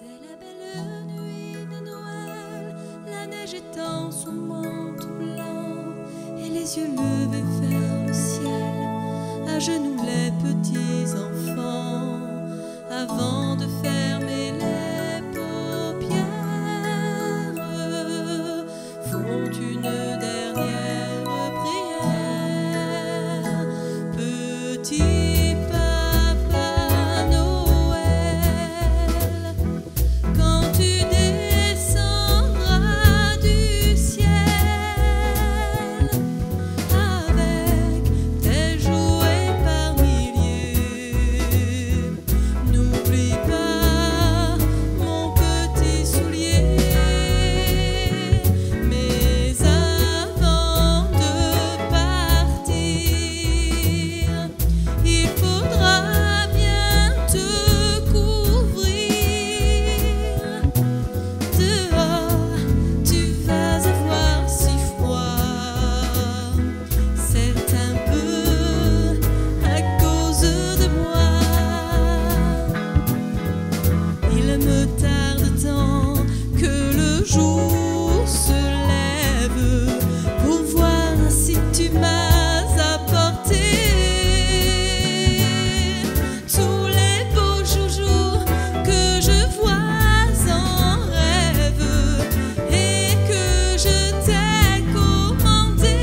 C'est la belle nuit de Noël, la neige étend son manteau blanc et les yeux levés vers le ciel, à genoux les petits enfants, avant de fermer les paupières, font une dernière prière. Petit Papa Noël, quand tu descendras du ciel avec tes jouets par milliers, n'oublie pas mon petit soulier. Mais avant de partir, il faudra bien te couvrir. Dehors, tu vas avoir si froid. C'est un peu à cause de moi. Il me tarde tant que le jour se lève pour voir si tu m'as apporté tous les beaux joujoux que je vois en rêve et que je t'ai commandé.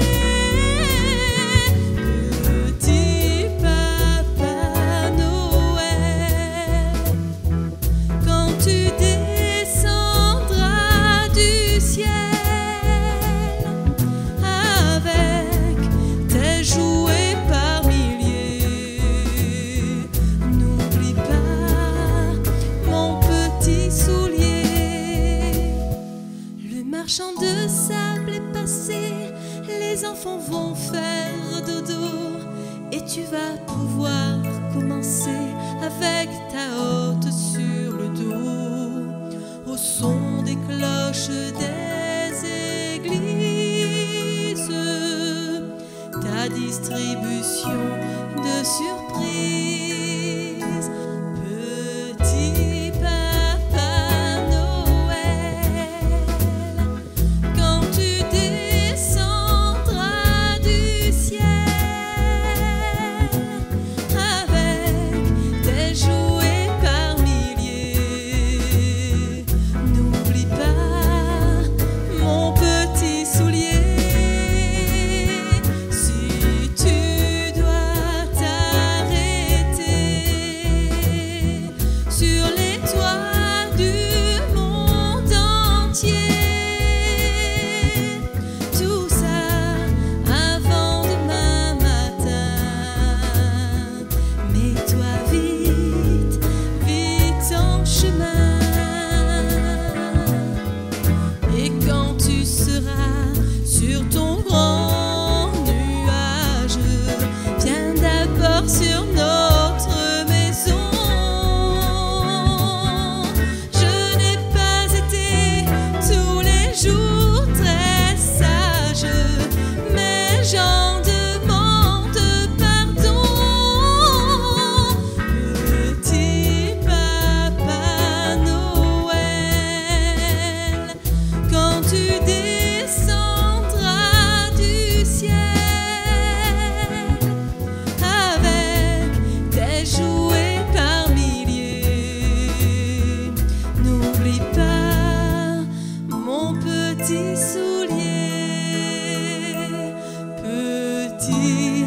Petit Papa Noël, quand tu descendras du ciel avec tes jouets par milliers, n'oublie pas mon petit soulier. Le marchand de sable est passé, les enfants vont faire dodo et tu vas pouvoir commencer avec ta hotte sur le dos, au son des cloches des églises, ta distribution de surprises. Petit Papa Noël, quand tu descendras du ciel avec tes jouets par milliers, n'oublie pas mon petit soulier. Si tu dois t'arrêter sur les toits du monde entier, tout ça avant demain matin, mets-toi vite, vite en chemin. Et quand tu seras sur ton grand nuage, viens d'abord sur notre maison. Je n'ai pas été tous les jours très sage, mais j'en demande pardon. Petit Papa Noël, quand tu descendras du ciel avec tes jouets par milliers, n'oublie pas mon petit soulier. Petit